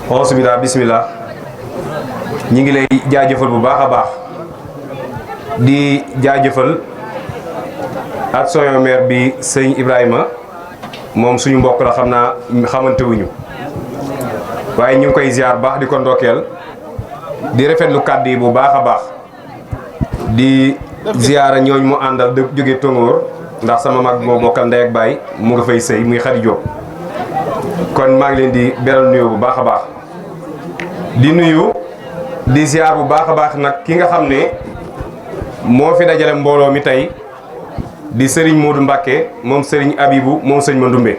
bismillah bismillah ñi ngi lay jaajëfal bu baax a baax di jaajëfal adjoint maire bi sëñ Ibrahima moom suñu mbokk la xam naa xamante wuñu waaye ñu ngi koy ziar baax di ko ndokkeel di rafetlu kàddu yi bu baax a baax di ziara ñooñ mu àndal de jóge Tongoor ndax sama mag moo bokkal ndey ak baay mu nga fay sëy muy Xadi Jóob kon maa ngi leen di beral nuyu bu baax a baax di nuyu di ziar bu baax a baax nag ki nga xam ne moo fi dajale mbooloo mi tey di Serigne Modou Mbacké moom Serigne Abibou moom sëñ Mandoumbe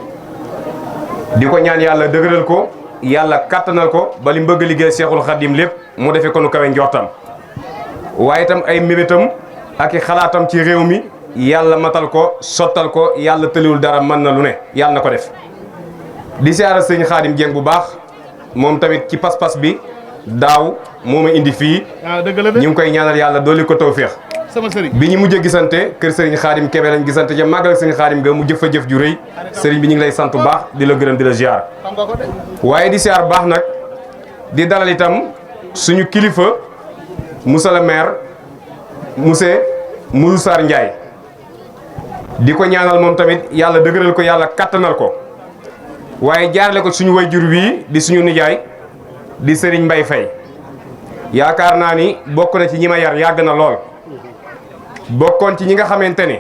di ko ñaan yàlla dëgëral ko yàlla kattanal ko ba li mbëgg liggéey Seexul Xadim lépp mu defee ko nu kawe njortam waaye itam ay mébétam ak i xalaatam ci réew mi yàlla matal ko sottal ko yàlla tëliwul dara mën na lu ne yàlla na ko def di siyaara sëñ Xaadim Jeng bu baax moom tamit ci pas-pas bi daaw moo ma indi fii ñu ngi koy ñaanal yàlla dooli ko tawféex sama sëriñ bi ñu mujjee gisante kër sëriñ Xaadim Kebe lañ gisante ca màggal sëriñ Xaadim ga mu jëf fa jëf ju rëy sëriñ bi ñu ngi lay sant bu baax di la gërëm di la ziar waaye di ziar baax nag di dalal itam suñu kilifa monsieur le maire monsieur Modou Sarr Ndiaye di ko ñaanal moom tamit yàlla dëgëral ko yàlla kattanal ko waaye jaarale ko suñu wayjur wii di suñu nijaay di Serigne Mbaye Faye yaakaar naa ni bokk na ci ñi ma yar yàgg na lool bokkoon ci ñi nga xamante ni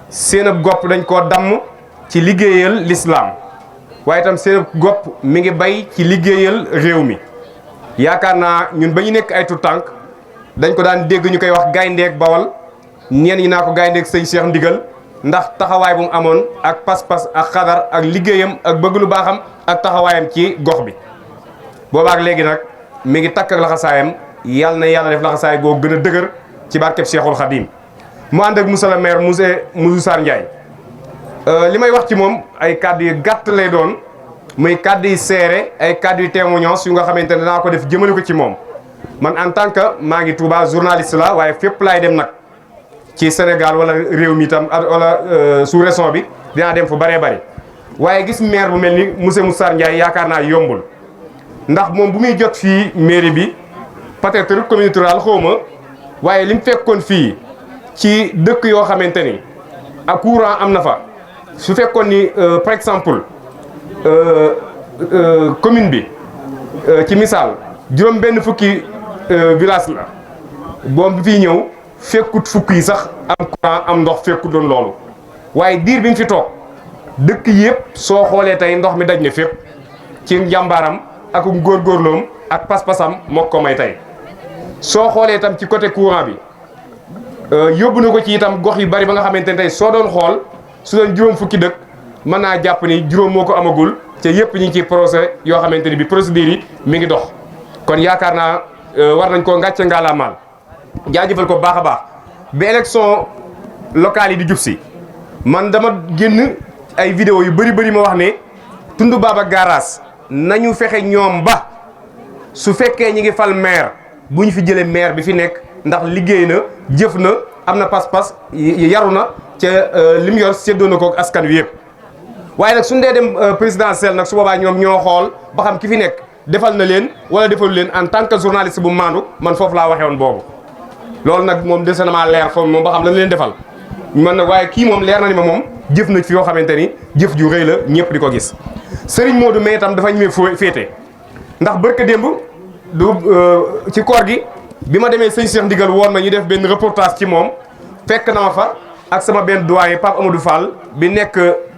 seen ab gopp dañ koo damm ci liggéeyal lislaam waaye itam seen ab gopp mi ngi bay ci liggéeyal réew mi yaakaar naa ñun ba ñu nekk ay tout tànk dañ ko daan dégg ñu koy wax gayndeek Bawal ñeen ñi naa ko gayndeek sëñ Cheikh Ndigal ndax taxawaay bu mu amoon ak pas-pas ak xadar ak liggéeyam ak bëgg lu baaxam ak taxawaayam ci gox bi boobaak léegi nag mi ngi takk ak laxasaayam yàlla na yàlla def laxasaay goo gën a dëgër ci barkeb Cheikhul Khadim mu ànd ak monsieur le maire Modou Sarr Ndiaye li may wax ci moom ay kàddu yu gàtt lay doon muy kàddu yu seere ay kàddu yu témoignage yu nga xamante ne danaa ko def jëmale ko ci moom man en tant que maa ngi Touba journaliste la waaye fépp laay dem nag ci Sénégal wala réew mi itam wala sous région bi dinaa dem fu bëree bëri waaye gis maire bu mel ni monsieur Modou Sarr Ndiaye yaakaar naa yombul ndax moom bu muy jot fii mairie bi peut-être communauté rurale xaw ma waaye li mu fekkoon fii ci dëkk yoo xamante ni ak courant am na fa su fekkoon ni par exemple commune bi ci misaal juróom benn fukki village la boom bi fii ñëw fekkut fukk yi sax am courant am ndox fekkut doon loolu waaye diir bi mu fi toog dëkk yëpp soo xoolee tey ndox mi daj na fépp ci njàmbaaram ak góorgóorloom ak pas-pasam moo ko may tey soo xoolee itam ci côté courant bi yóbbu na ko ci itam gox yu bari ba nga xamante ne tey soo doon xool su doon juróom fukki dëkk mën naa jàpp ni juróom moo ko amagul te yëpp ñu ngi ci procès yoo xamante ni bi procédure yi mi ngi dox kon yaakaar naa war nañ koo ngàcce ngaalaamaal jaajëfal ko baax a baax bi élection locale yi di jub si man dama génn ay vidéo yu bëri ma wax ne tund baaba garage nañu fexe ñoom ba su fekkee ñi ngi fal maire bu ñu fi jëlee maire bi fi nekk ndax liggéey na jëf na am na pas-pas yaru na ca li mu yor séddoo na ko askan wi yëpp waaye nag suñu dee dem présidentielle nag su boobaa ñoom ñoo xool ba xam ki fi nekk defal na leen wala defalu leen en tant que journaliste bu maandu man foofu laa waxee woon boobu loolu nag moom dese na maa leer foofu moom ba xam lan leen defal man nag waaye kii moom leer na ni ma moom jëf na fi yoo xamante ni jëf ju rëy la ñëpp di ko gis Serigne Modou mais itam dafa ñëwee féete ndax barka démb du ci koor gi bi ma demee sëñ Cheikh Ndigal woon ma ñu def benn reportage ci moom fekk na ma fa ak sama benn doyen Pape Amadou Fall bi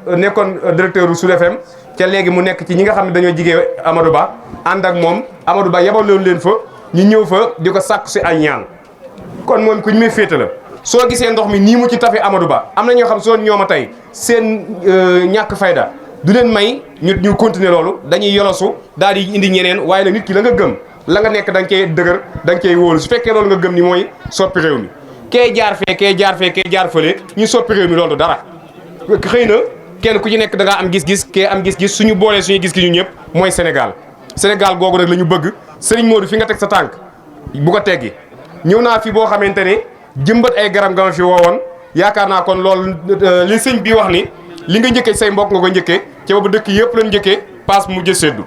nekkoon directeur Sud FM ca léegi mu nekk ci ñi nga xam ne dañoo jigee Amadou Ba ànd ak moom Amadou Ba yabaloon leen fa ñu ñëw fa di ko sàkku si ay ñaan kon moom ku ñu may féete la soo gisee ndox mi nii mu ci tafe Amadou Ba am na ñoo xam soo ñooma tey seen ñàkk fayda du leen may ñu continuer loolu dañuy yolosu daal di indi ñeneen waaye nag nit ki la nga gëm la nga nekk da nga koy dëgër da nga koy wóolu su fekkee loolu nga gëm ni mooy soppi réew mi kee jaar fee kee jaar fële ñu soppi réew mi loolu dara xëy na kenn ku ci nekk da ngaa am gis-gis kee am gis-gis suñu boolee suñu gis-gis ñu ñëpp mooy Sénégal googu nag la ñu bëgg Serigne Modou fi nga teg sa tànk bu ko teggi ñëw naa fi boo xamante ne jëmbat ay garab nga ma fi woowoon yaakaar naa kon loolu li sëñ bi wax ni li nga njëkkee say mbokk nga ko njëkkee ca boobu dëkk yëpp lañ njëkkee paas mu jë seddu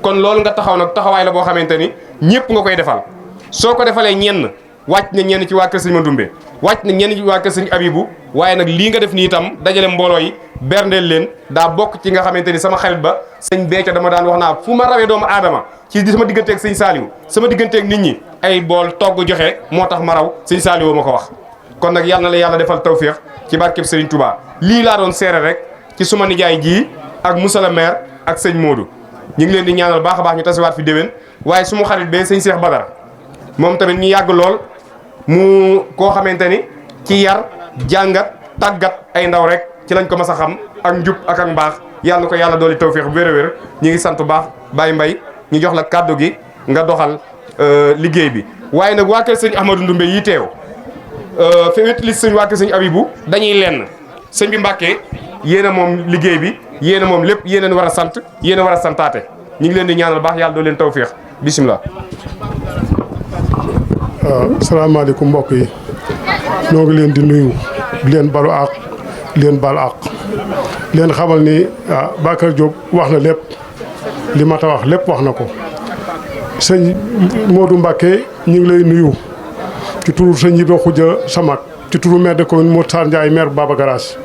kon loolu nga taxaw nag taxawaay la boo xamante ni ñëpp nga koy defal soo ko defalee ñenn wàcc na ñenn ci waa kër sëñ Mandoumbe wàcc na ñenn ci waa kër sëñ Abibou waaye nag lii nga def nii itam dajale mbooloo yi berndeel leen daa bokk ci nga xamante ni sama xarit ba sëñ Béthio dama daan wax naa fu ma rawee doomu aadama ci sama digganteeg sëñ Saliou sama digganteeg nit ñi ay bool togg joxe moo tax ma raw sëñ Saliou ma ko wax kon nag yàlla na la yàlla defal tawféex ci barkeb Serigne Touba lii laa doon seere rek ci suma nijaay jii ak monsieur le maire ak sëñ Modou ñu ngi leen di ñaanal baax a baax ñu tasiwaat fi déwén waaye suma xarit bee sëñ Cheikh Badara moom tamit ñu yàgg lool mu koo xamante ni ci yar jàngat tàggat ay ndaw rek ci lañ ko mas a xam ak njub ak mbaax yàlla na ko yàlla dooli tawféex bu wér a wér ñi ngi sant bu baax Baye Mbaye ñu jox la kàddu gi nga doxal liggéey bi waaye nag waa kër sëñ Ahmadou Ndoumbé yi teew fi wétali sëñ waa kër sëñ Abibou dañuy lenn sëñ bi Mbàkke yéen a moom liggéey bi yéen a moom lépp yéen a war a sant yéen a war a santaate ñu ngi leen di ñaanal baax yàlla doo leen tawféex bisimilah. waaw salaamaaleykum mbokk yi ñoo ngi leen di nuyu di leen balu àq di leen balu àq leen xamal ni Bakar Diop wax na lépp li ma ta wax lépp wax na ko sëñ Modou Mbacké ñu ngi lay nuyu ci turu sëñ Ibra Khoudia Samak ci turu maire de commune Modou Sarr Ndiaye maire Baba Garage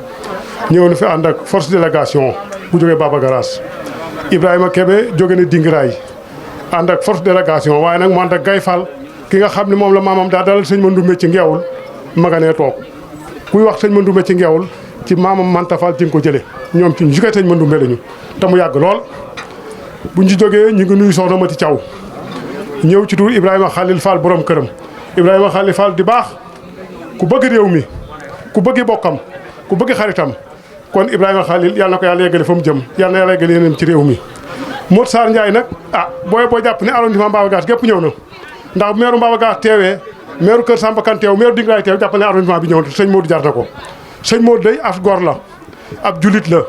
ñëw na fi ànd ak force délégation bu jógee Baba Garage Ibrahima Kébé jóge na Dingiraay ànd ak force délégation waaye nag mu ànd ak Gaye Fall ki nga xam ne moom la maamam daa dalal sëñ Mandoumbe ci ngeewul maganee toog kuy wax sëñ Mandoumbe ci ngeewul ci maamam Manta Fall ci nga ko jële ñoom ci njukee sëñ Mandoumbe lañu te mu yàgg lool buñ ci jógee ñu ngi nuyu soxna Mati Thiaw ñëw ci tur Ibrahima Khalil Fall borom këram Ibrahima Khalil Fall di baax ku bëgg réew mi ku bëgg bokkam ku bëgg xaritam kon Ibrahima Khalil yàlla na ko yàlla yeggale fa mu jëm yàlla na yàlla yeggale yeneen ci réew mi Modou Sarr Ndiaye nag boo jàpp ne arrondissement Baba Garage gépp ñëw na ndax bu meeru Baba Garage teewee meeru Kër Samba Kane teew meeru Dingiraay teew jàppal ne arrondissement bi ñëw na sëñ Modou jar na ko sëñ Modou day as gor la ab julit la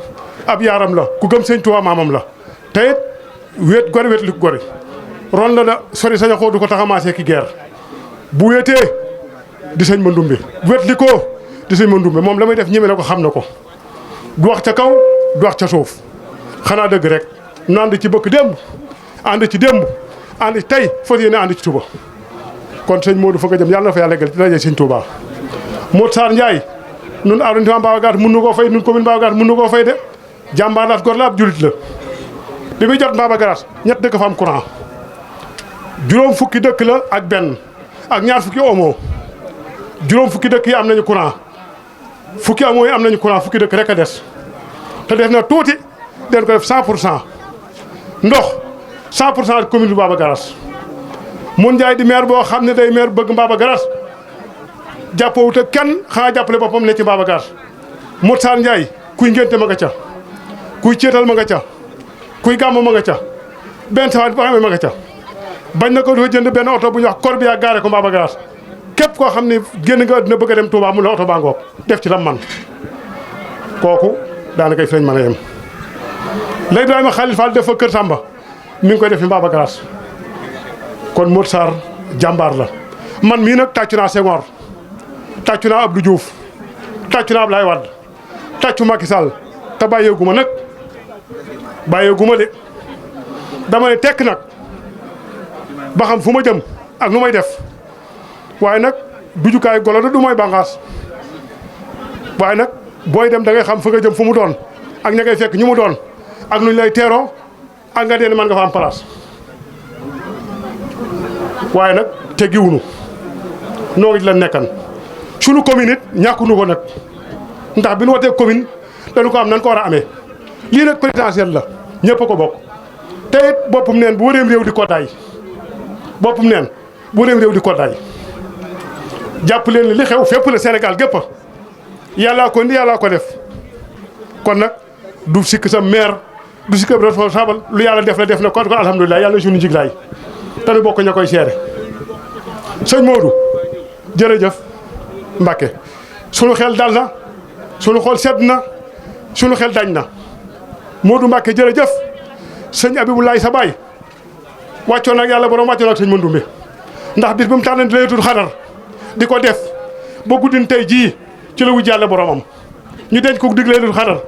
ab yaaram la ku gëm sëñ Tuubaa maamam la te it wéet gori wéet li ko gori ron la da sori sañ a xoo du ko tax a maasee ki guerre bu wéetee di sëñ Mandoumbe bu wéet li ko di sëñ Mandoumbe moom la may def ñeme na ko xam na ko du wax ca kaw du wax ca suuf xanaa dëgg rek nu ànd ci bëkk démb ànd ci démb ànd ci tey fas yéene ànd ci suba kon sëñ Modou fa nga jëm yàlla na fa yàlla eggal ci rajo sëñ Touba Modou Sarr Ndiaye nun arrondissement Baba Garage mun na koo fay nun commune Baba Garage mun na koo fay de jàmbaar laat gor la ab julit la bi muy jot Baba Garage ñett dëkk fa am courant juróom fukki dëkk la ak benn ak ñaar fukki omo juróom fukki dëkk yi am nañu courant fukki amoo yi am nañu courant fukki dëkk rek a des te def na tuuti den ko def 100% ndox 100% commune du Baba Garage mun Ndiaye di maire boo xam ne day maire bëgg Baba Garage jàppoo te kenn xanaa jàppale boppam ne ci Baba Garage Modou Sarr Ndiaye kuy ngénte ma nga ca kuy céetal ma nga ca kuy gàmm ma nga ca benn sawaat boo xamee ma nga ca bañ na ko dafa jënd benn oto bu ñuy wax Corbia gaare ko Baba Garage képp koo xam ne génn nga dina bëgg a dem Touba mu la oto baa ngoog def ci lam man kooku daanaka fi lañ mën a yem la Ibrahima Khalil Fall def fa Kër Samba mi ngi koy def fi Baba Garage kon Modou Sarr jàmbaar la man mii nag tàccu naa Senghor tàccu naa Abdou Diouf tàccu naa Abdoulaye Wade tàccu Macky Sall te bàyyeeguma nag bàyyeeguma de dama ne tekk nag ba xam fu ma jëm ak nu may def waaye nag dujukaay golo du mooy bànqaas waaye nag booy dem da ngay xam fa nga jëm fu mu doon ak ña ngay fekk ñu mu doon ak nuñ lay teeroo ak nga deen mën nga fa am place waaye nag teggiwunu noo ngi la nekkan sunu commune it ñàkkunu ko nag ndax bi nu watee commune dañu ko am nan ko war a amee lii nag présidentielle la ñëpp a ko bokk te it boppum neen bu wëreem réew di koddaay boppum neen bu wëreem réew di koddaay jàpp leen li xew fépp la Sénégal gépp yàllaa ko indi yàllaa ko def kon nag du sikk sa maire du sikk ab responsable lu yàlla def la def na kon alhamdulilah yàlla suñu jiglaay te nu bokk ña koy seere sëñ Modou jërëjëf Mbacké sunu xel dal na sunu xol sedd na sunu xel dañ na Modou Mbacké jërëjëf sëñ Abiboulaye sa baay wàccoon ak yàlla borom wàccoon ak sëñ Mandoumbe ndax bis bu mu tànn di laylatul xadar di ko def ba guddin tey jii ci la wujj yàlla boromam ñu denc ko dig laylatul xadar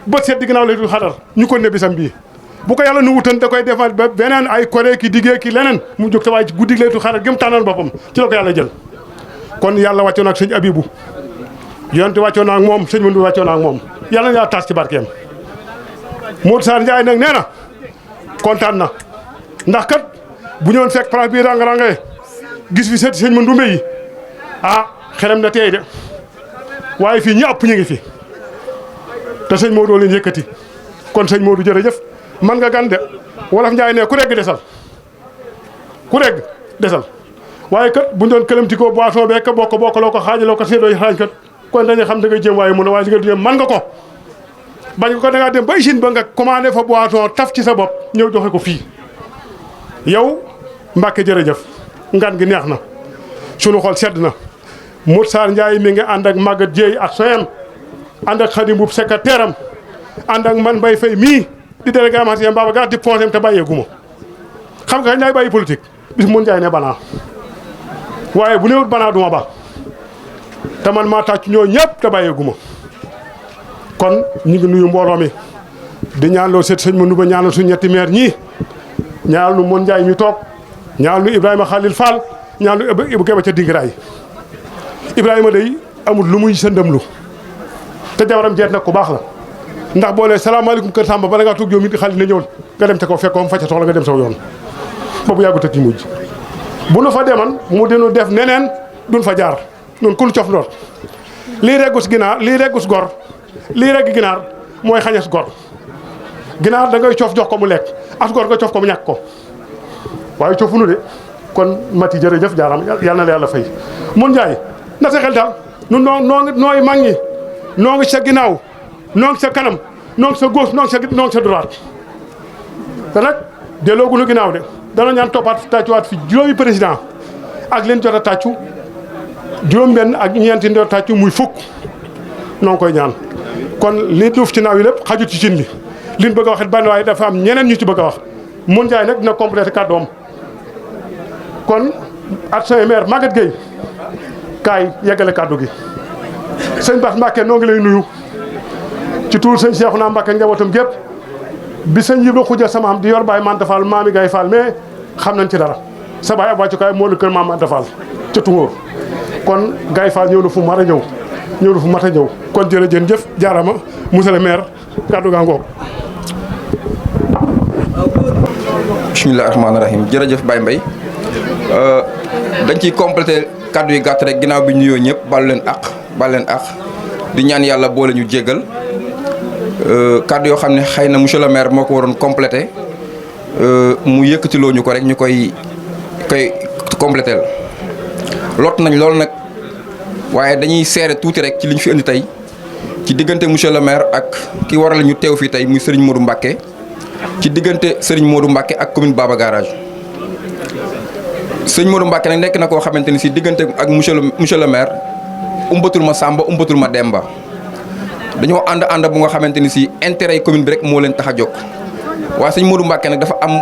bët seet di gannaaw laylatul xadar ñu ko ne bisam bii bu ko yàlla nu wutan da koy defaat ba beneen ay koré ki diggee ki leneen mu jóg te waaye guddi laylatul xadar gi mu tànnoon boppam ci la ko yàlla jël kon yàlla wàccoon ak sëñ Abibou yonte wàccoon ak moom sëñ Mandoumbe wàccoon ak moom yàlla na yàlla taas ci barkeem Modou Sarr Ndiaye nag nee na kontaan na ndax kat bu ñëwoon fekk place bii rang-rangé gis fi seeti sëñ Mandoumbe yi xelam na tey de waaye fii ñi ëpp ñu ngi fi te sëñ Modou leen yëkkati kon sëñ Modou jërëjëf man nga gan de wolof Njaay ne ku regg desal ku regg desal waaye kat bu ñu doon këlamtikoo boisson beeg ka bokk loo ko xaajaloo ko séddoo xaañ kat kon dañuy xam da ngay jéem waaye mun a waaye li nga jéem man nga ko bañ ko da ngaa dem ba usine ba nga commandé fa boisson taf ci sa bopp ñëw joxe ko fii yow Mbacke jërëjëf ngan gi neex na sunu xol sedd na Moussa Ndiaye mi ngi ànd ak Maguette Dieye ak soyam ànd ak Khadim Boub secrétaire am ànd ak man Mbaye Faye mii di délégué amateur Babacar di conseil te bàyyeeguma xam nga kañ laay bàyyi politique bis mun Ndiaye ne banaa waaye bu newut banaa duma ba te man maa tàcc ñoo ñëpp te bàyyeeguma kon ñu ngi nuyu mbooloo mi di ñaanloo seet sëñ Mandouba ñaanal suñu ñetti maire ñii ñaanal nu Mon Ndiaye mi toog ñaanal nu Ibrahima Khalil Fall ñaanal nu Ibou Keba ca Dingiraay Ibrahima day amul lu muy sëndamlu te jabaram jeet nag ku baax la ndax boo nee salaamaaleykum kër Samba bala ngaa toog yow mi di xaalis ne ñëwul nga dem ca kaw fekkoon fa ca soxla nga dem saw yoon boobu yàggut a ci mujj bu nu fa deman mu dinu def neneen duñ fa jaar noonu ku nu cof ndoor lii reggus ginaar lii reggus gor lii regg ginaar mooy xañes gor ginaar da ngay cof jox ko mu lekk as gor nga cof ko mu ñàkk ko waaye cofunu de kon Mati jërëjëf jaaram yàlla na la yàlla fay Mon Ndiaye na sa xel daal nu nooy mag ñi noo ngi sa ginnaaw noo ngi sa kanam noo ngi sa gauche noo ngi sa droite te nag delloogu nu ginnaaw de dana ñaan toppaat tàccuwaat fi juróomi président ak leen jot a tàccu juróom benn ak ñeenti ndo tàccu muy fukk noo ngi koy ñaan kon li duuf ci naaw yi lépp xajut ci cin li liñ bëgg a wax it ban waaye dafa am ñeneen ñu ci bëgg a wax Mon Ndiaye nag dina complété kàddoom kon adjoint maire Maguette Gueye kaay yeggale kàddu gi sëñ Bass Mbacke noo ngi lay nuyu ci tuur sëñ Cheikhouna Mbacke njabootam gépp bi sëñ Yibra Xuja sama am di yor baay Manta Fall maami Gaye Fall mais xam nañ ci dara sa baay ab wàccukaay moo la kër maam Manta Fall ca Tungóor kon Gaye Fall ñëw na fu mar a ñëw na fu mat a ñëw kon jërëjëf jaarama monsieur le maire kàddu gaa ngoog. bismillaahi rahmaani rahiim jërëjëf Baye Mbaye dañ ciy complété kàddu yi gàtt rek ginnaaw bi ñu nuyoo ñëpp balu leen àq di ñaan yàlla boole ñu jéggal kàddu yoo xam ne xëy na monsieur le maire moo ko waroon complété mu yëkkatiloo ñu ko rek ñu koy complété lot nañ loolu nag waaye dañuy seere tuuti rek ci li ñu fi indi tey ci diggante monsieur le maire ak ki waral ñu teew fii tey muy Serigne Modou Mbacké ci diggante Serigne Modou Mbacké ak commune Baba Garage Serigne Modou Mbacké nag nekk na koo xamante ni si diggante ak monsieur le maire umbatul ma Samba umbatul ma Demba dañoo ànd bu nga xamante ni si intérêt yi commune bi rek moo leen tax a jóg waaye Serigne Modou Mbacké nag dafa am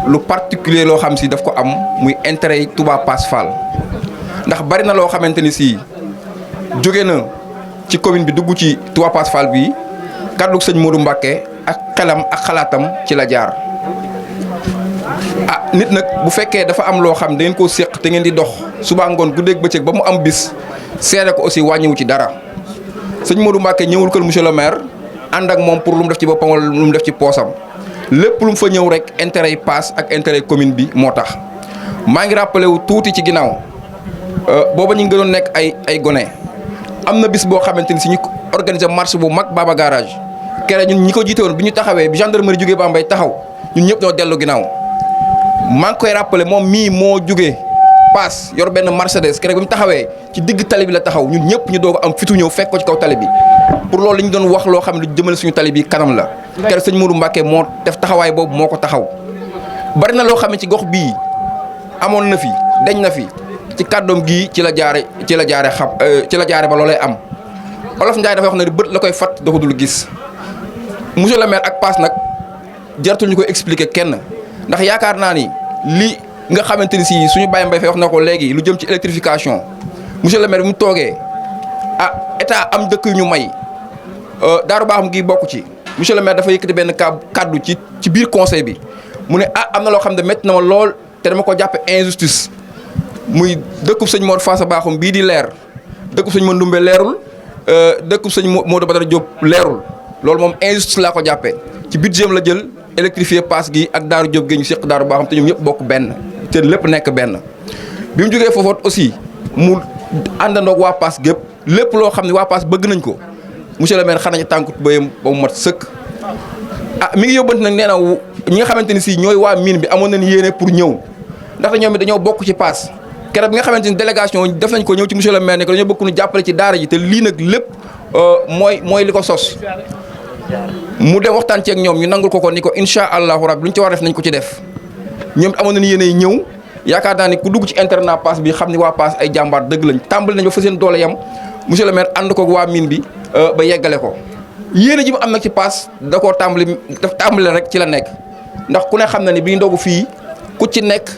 lu particulier loo xam si daf ko am muy intérêt yi Touba Pass Fall ndax bari na loo xamante ni si jóge na ci commune bi dugg ci Touba Pass Fall bii kàddu sëñ Modou Mbacké ak xelam ak xalaatam ci la jaar nit nag bu fekkee dafa am loo xam da ngeen koo séq te ngeen di dox suba ngoon guddeeg bëccëg ba mu am bis seere ko aussi wàññiwu ci dara sëñ Modou Mbacké ñëwul kër monsieur le maire ànd ak moom pour lu mu def ci boppam wala lu mu def ci poosam lépp lu mu fa ñëw rek intérêt yi paas ak intérêt commune bi moo tax. maa ngi rappelé wu tuuti ci ginnaaw booba ñu ngi gënoon nekk ay gone am na bis boo xamante ni si ñu organiser marche bu mag Baba Garage kere ñun ñi ko jiite woon bi ñu taxawee bi gendarmerie jógee Bambey taxaw ñun ñëpp ñoo dellu ginnaaw. maa ngi koy rappelé moom mii moo jugee paas yor benn Mercedes keroog bi mu taxawee ci digg tali bi la taxaw ñun ñëpp ñu doog am fitu ñëw fekk ko ci kaw tali bi pour loolu li ñu doon wax loo xam ne lu jëmale suñu tali bi kanam la. keroog sëñ Modou Mbacké moo def taxawaay boobu moo ko taxaw bari na loo xam ne ci gox bii amoon na fi deñ na fi ci kàddoom gii ci la jaare ba loolay am Olof Ndiaye dafa wax ne bët la koy fat da ko dul gis monsieur le maire ak paas nag jaratul ñu koy expliquer kenn. ndax yaakaar naa ni li nga xamante ni si suñu Baye Mbaye Faye wax na ko léegi lu jëm ci électrification monsieur le maire bi mu toogee état am dëkk yu ñu may Daaru Baaxum gi bokk ci monsieur le maire dafa yëkkati benn kàddu ci biir conseil bi mu ne am na loo xam ne métti na ma lool te dama ko jàppe injustice muy dëkkub sëñ Mor Faasa Baaxum bii di leer dëkkub sëñ Mandoumbe leerul dëkkub sëñ Modou Badara Diop leerul loolu moom injustice laa ko jàppee ci budget la jël électrifié pass gi ak Daaru Diop gi ñu seq Daaru Baaxum te ñoom ñëpp bokk benn te lépp nekk benn bi mu jógee foofoot aussi mu àndandoog waa pass gépp lépp loo xam ne waa pass bëgg nañ ko monsieur le maire xanaa ñu tànkut bayam ba mu mat sëkk mi ngi yóbbante nag nee na ñi nga xamante ni si ñooy waa mine bi amoon nañ yéene pour ñëw ndaxte ñoom it dañoo bokk ci pass keroog bi nga xamante ni délégation def nañ ko ñëw ci monsieur le maire ne ko dañoo bëgg ñu jàppale ci daara ji te lii nag lépp mooy li ko sos mu dem waxtaan ci ak ñoom ñu nangul ko ni ko incha allahu rabbi lu ñu ci war a def nañ ko ci def ñoom amoon nañu yéenay ñëw yaakaar naa ni ku dugg ci internat Pass bi xam ni waa Pass ay jàmbaar dëgg lañ tàmbali nañ ba fa seen doole yam monsieur le maire ànd ko waa mine bi ba yeggale ko yéene ji mu am nag ci Pass da koo tàmbali rek ci la nekk ndax ku ne xam na ni bi ndogu fii ku ci nekk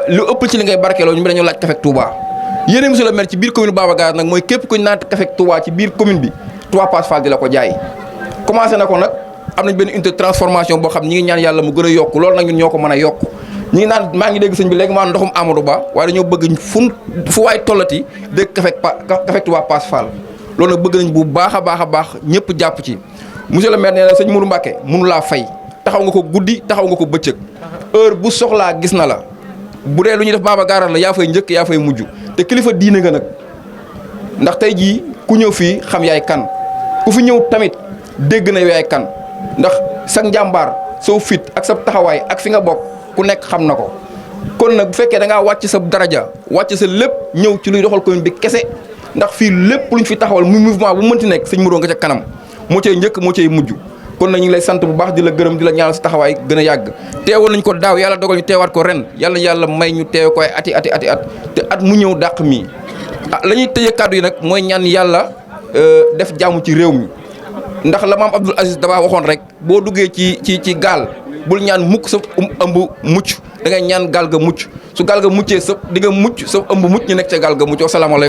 lu ëpp ci li ngay barkeeloo ñu dañoo laaj Café Touba yéene monsieur le maire ci biir commune Baba Garage nag mooy képp ku ñu naan Café Touba ci biir commune bi Touba Pass Fall di la ko jaay commencé na ko nag am nañ benn unité de transformation boo xam ñi ngi ñaan yàlla mu gën a yokk loolu nag ñun ñoo ko mën a yokk ñi ngi naan maa ngi dégg sëñ bi léegi maa ndoxum Amadou Ba waaye dañoo bëgg fu waay tollati dégg Café Touba Pass Fall loolu nag bëgg nañ bu baax a baax ñëpp jàpp ci monsieur le maire nee na sëñ Mourou Mbacké mënu laa fay taxaw nga ko guddi taxaw nga ko bëccëg heure bu soxlaa gis na la bu dee lu ñuy def Baba Garage la yaa fay njëkk yaa fay mujj te kilifa diine nga nag ndax tey jii ku ñëw fii xam yaay kan ku fi ñëw tamit dégg na yaay kan ndax sa njàmbaar soo fit ak sa taxawaay ak fi nga bokk ku nekk xam na ko kon nag bu fekkee da ngaa wàcc sa daraja wàcc sa lépp ñëw ci luy doxal commune bi kese ndax fii lépp luñ fi taxawal muy mouvement bu mënti nekk sëñ Mourou nga ca kanam moo cay njëkk moo cay mujj kon nag ñu ngi lay sant bu baax di la gërëm di la ñaanal sa taxawaay gën a yàgg teewoon nañ ko daaw yàlla dogal ñu teewaat ko ren yàlla may ñu teew koy ati te at mu ñëw dàq mii la ñuy tëjee kàddu yi nag mooy ñaan yàlla def jàmm ci réew mi ndax la maam Abdoul Aziz Dabakh waxoon rek boo duggee ci gaal bul ñaan mukk sa ëmb mucc da ngay ñaan gaal ga mucc su gaal ga muccee sa di nga mucc sa ëmb mucc ñu nekk ca gaal ga mucc wasalaamaaleykum